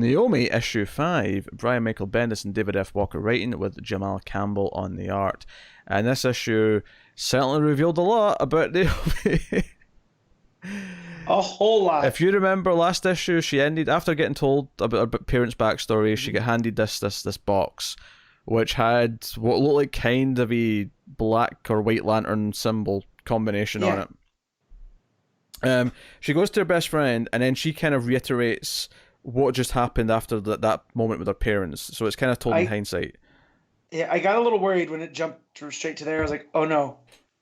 Naomi, issue 5, Brian Michael Bendis and David F. Walker writing, with Jamal Campbell on the art. And this issue certainly revealed a lot about Naomi. A whole lot. If you remember last issue, she ended, after getting told about her parents' backstory, she got handed this box, which had what looked like kind of a black or white lantern symbol combination on it. She goes to her best friend, and then she kind of reiterates what just happened after that moment with her parents. So it's kind of told in hindsight. Yeah, I got a little worried when it jumped straight to there. I was like, oh no,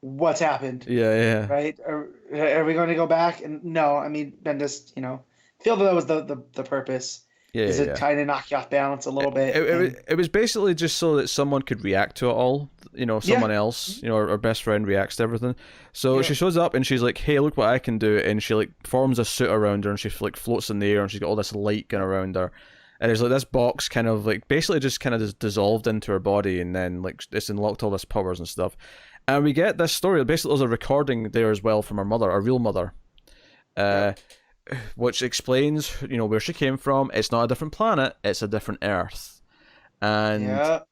what's happened? Yeah. Right? Are we going to go back? And no, I mean, Bendis, feel that was the purpose. Is it trying to knock you off balance a little bit? It was basically just so that someone could react to it all. Someone else, her best friend reacts to everything. So she shows up and she's like, hey, look what I can do. And she like forms a suit around her and she like floats in the air and she's got all this light going around her. And there's like this box kind of like basically just kind of just dissolved into her body, and then like it's unlocked all this powers and stuff. And we get this story. Basically, there's a recording there as well from her mother, her real mother. Which explains, where she came from. It's not a different planet, it's a different Earth. And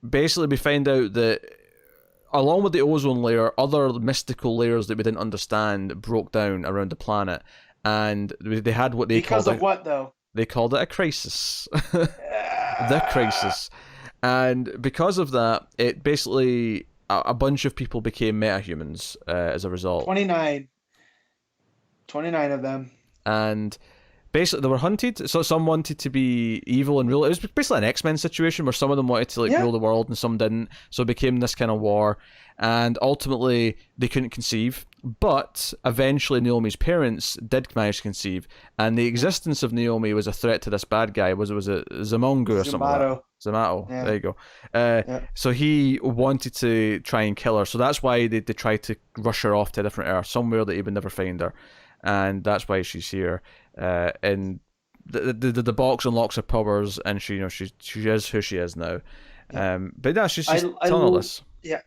basically we find out that along with the ozone layer, other mystical layers that we didn't understand broke down around the planet. And they had what they called... Because of what, though? They called it a crisis. The crisis. And because of that, it basically... A bunch of people became metahumans as a result. 29 of them. And basically they were hunted. So some wanted to be evil and rule. It was basically an X-Men situation where some of them wanted to rule the world and some didn't. So it became this kind of war. And ultimately they couldn't conceive. But eventually Naomi's parents did manage to conceive. And the existence of Naomi was a threat to this bad guy. Was it Zamongu or something like that? Zamato. Yeah. There you go. So he wanted to try and kill her. So that's why they tried to rush her off to a different Earth, somewhere that he would never find her. And that's why she's here. And the box unlocks her powers, and she is who she is now. But yeah, she's telling all this. Yeah,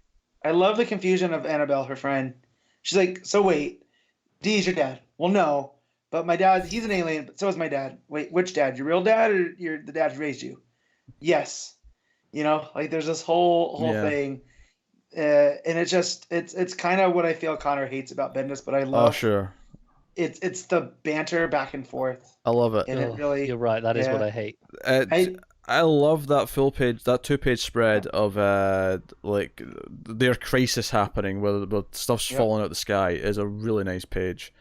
I love the confusion of Annabelle, her friend. She's like, so wait, Dee's your dad? Well, no, but my dad, he's an alien, but so is my dad. Wait, which dad? Your real dad or the dad who raised you? Yes. There's this whole thing. And it's kind of what I feel Connor hates about Bendis, but I love. Oh, sure. It's the banter back and forth. I love it. And it really, you're right. That is what I hate. I love that full page, that 2-page spread of like their crisis happening, where stuff's falling out the sky. Is a really nice page.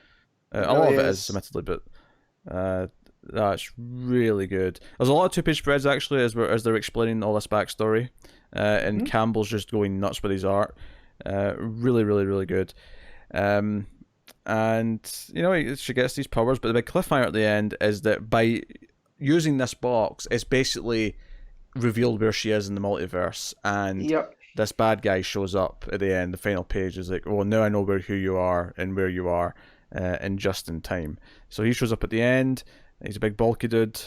A lot of it is, admittedly, but that's really good. There's a lot of 2-page spreads actually as they're explaining all this backstory, and Campbell's just going nuts with his art. Really, really, really good. And she gets these powers, but the big cliffhanger at the end is that by using this box, it's basically revealed where she is in the multiverse, and this bad guy shows up at the end. The final page is like, oh, now I know who you are and where you are, and just in time. So he shows up at the end. He's a big bulky dude.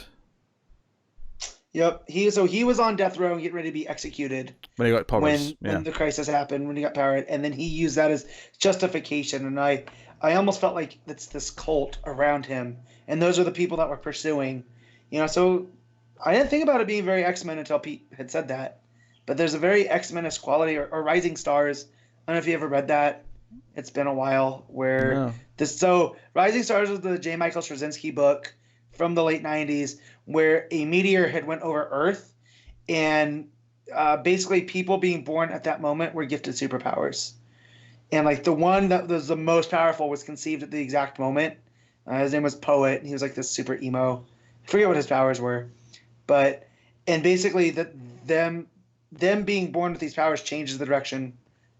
Yep. He was on death row and getting ready to be executed when he got powers. When the crisis happened, when he got powered, and then he used that as justification. And I almost felt like it's this cult around him, and those are the people that were pursuing. So I didn't think about it being very X-Men until Pete had said that. But there's a very X-Men-ish quality, or Rising Stars. I don't know if you ever read that. It's been a while. Rising Stars was the J. Michael Straczynski book from the late 90s, where a meteor had went over Earth, and basically people being born at that moment were gifted superpowers. And like the one that was the most powerful was conceived at the exact moment. His name was Poet, and he was like this super emo. I forget what his powers were, and basically them being born with these powers changes the direction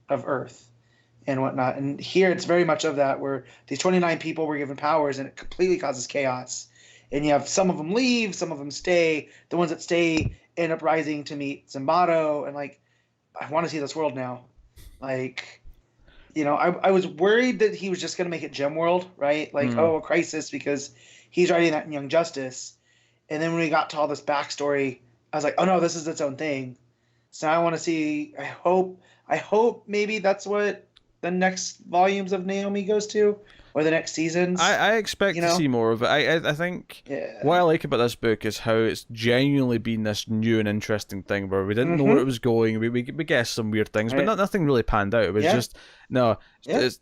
of Earth and whatnot. And here it's very much of that, where these 29 people were given powers, and it completely causes chaos. And you have some of them leave, some of them stay. The ones that stay end up rising to meet Zimbato, and like, I want to see this world now. Like, I was worried that he was just going to make it Gem World, right? Like, a crisis, because he's writing that in Young Justice. And then when we got to all this backstory, I was like, oh no, this is its own thing. So I want to see, I hope maybe that's what the next volumes of Naomi goes to. or the next seasons. I expect to see more of it. I think what I like about this book is how it's genuinely been this new and interesting thing where we didn't know where it was going. We guessed some weird things, but nothing really panned out. It was just it's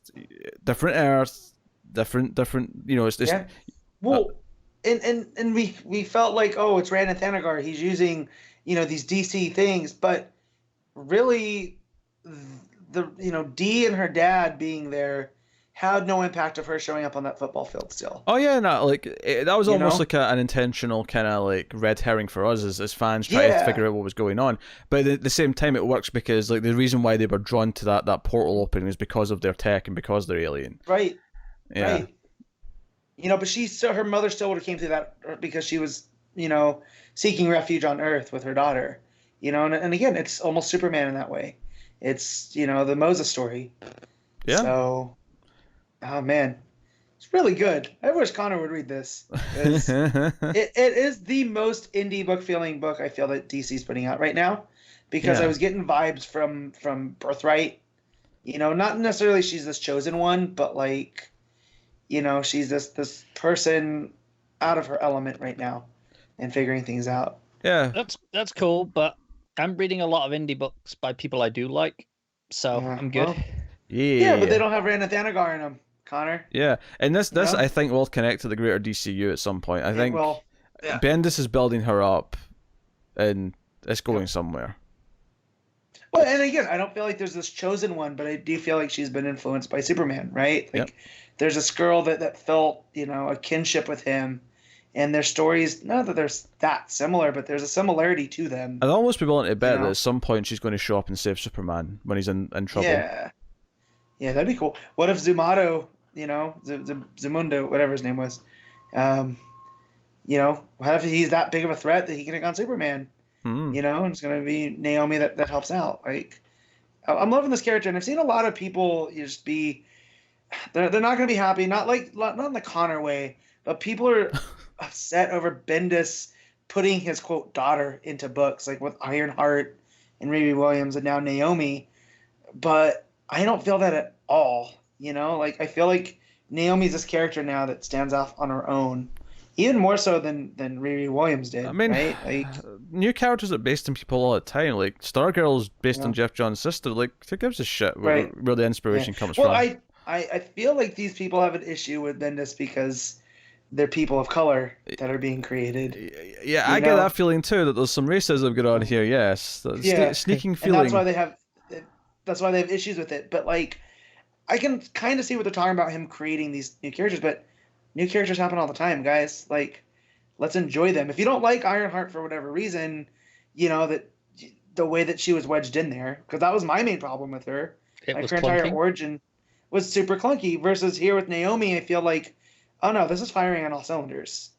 different Earth, different. It's just Well, and we felt like, oh, it's Rand and Thanagar. He's using these DC things, but really the Dee and her dad being there had no impact of her showing up on that football field still. Oh yeah, no, that was almost like an intentional kind of like red herring for us as fans trying to figure out what was going on. But at the same time, it works because like the reason why they were drawn to that portal opening is because of their tech and because they're alien. Right. Yeah. Right. But her mother still would have came through that because she was seeking refuge on Earth with her daughter. And again, it's almost Superman in that way. It's the Moses story. Yeah. So. Oh man, it's really good. I wish Connor would read this. It is the most indie book feeling book I feel that DC's putting out right now, because I was getting vibes from Birthright. Not necessarily she's this chosen one, but like, she's this person out of her element right now, and figuring things out. Yeah, that's cool. But I'm reading a lot of indie books by people I do like, so I'm good. Well, yeah, but they don't have Rand and Thanagar in them. Connor. Yeah, and this I think will connect to the greater DCU at some point. I think Bendis is building her up, and it's going somewhere. Well, and again, I don't feel like there's this chosen one, but I do feel like she's been influenced by Superman, right? Like, there's this girl that felt a kinship with him, and their stories, not that they're that similar, but there's a similarity to them. I'd almost be willing to bet that at some point she's going to show up and save Superman when he's in trouble. Yeah, that'd be cool. What if Zumato, Zumundo, whatever his name was, what if he's that big of a threat that he can take on Superman? And it's going to be Naomi that helps out. Like, I'm loving this character, and I've seen a lot of people just be, they're not going to be happy, not in the Connor way, but people are upset over Bendis putting his quote daughter into books, like with Ironheart and Riri Williams and now Naomi, but I don't feel that at all. Like, I feel like Naomi's this character now that stands off on her own, even more so than Riri Williams did. I mean, right? Like, new characters are based on people all the time. Like, Stargirl's based on Jeff Johns' sister. Like, who gives a shit where the inspiration comes from? Well, I feel like these people have an issue with Bendis because they're people of color that are being created. Yeah, I get that feeling too, that there's some racism going on here, yes. Sneaking feeling. And that's why they have issues with it. But, like, I can kind of see what they're talking about, him creating these new characters, but new characters happen all the time, guys. Like, let's enjoy them. If you don't like Ironheart for whatever reason, that the way that she was wedged in there, because that was my main problem with her. Her entire origin was super clunky, versus here with Naomi, I feel like, oh no, this is firing on all cylinders.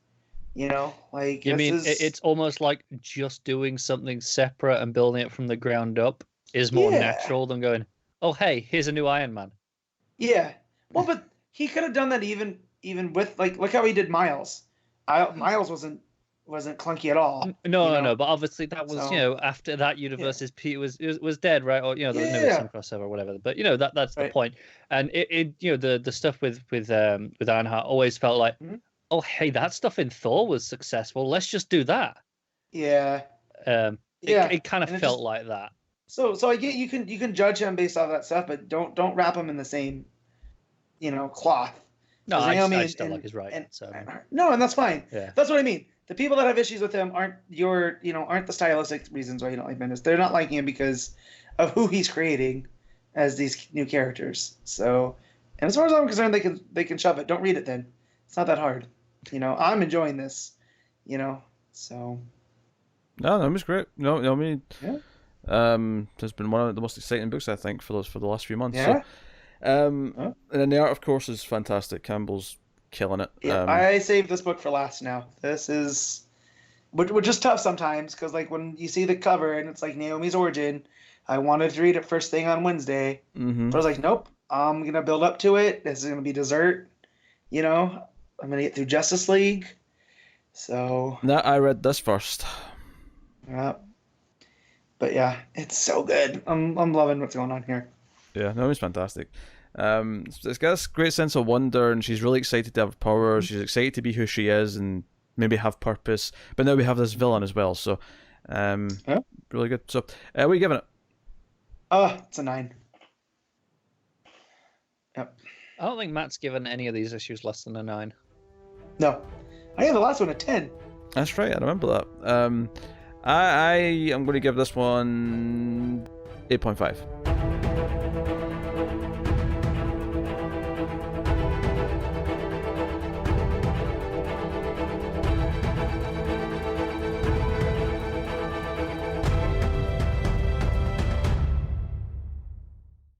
Like, it's almost like just doing something separate and building it from the ground up is more natural than going, oh hey, here's a new Iron Man. Yeah. Well, but he could have done that even with, like, look how he did Miles. Miles wasn't clunky at all. No, but obviously that was after that universe's Pete was dead, right? Or there was no some crossover or whatever. But that's the point. And it the stuff with Ironheart always felt like, oh hey, that stuff in Thor was successful. Let's just do that. Yeah. It kind of felt like that. So I get you can judge him based off that stuff, but don't wrap him in the same, cloth. No, I just don't like his writing. No, and that's fine. Yeah. That's what I mean. The people that have issues with him aren't the stylistic reasons why you don't like Bendis. They're not liking him because of who he's creating as these new characters. So, and as far as I'm concerned, they can shove it. Don't read it then. It's not that hard. I'm enjoying this. So. No, that was great. No, I mean. Yeah. Has been one of the most exciting books I think for the last few months. Yeah. And then the art, of course, is fantastic. Campbell's killing it. Yeah, I saved this book for last now. This is, which is tough sometimes because, like, when you see the cover and it's like Naomi's origin, I wanted to read it first thing on Wednesday. Mm-hmm. But I was like, nope, I'm gonna build up to it. This is gonna be dessert. I'm gonna get through Justice League. So. No, I read this first. Yeah. But yeah, it's so good. I'm loving what's going on here. Yeah, no, it's fantastic. It's got this great sense of wonder, and she's really excited to have powers. She's excited to be who she is and maybe have purpose. But now we have this villain as well, so really good. So, what are you giving it? It's a 9. Yep. I don't think Matt's given any of these issues less than a 9. No, I gave the last one a 10. That's right, I remember that. I am going to give this one 8.5.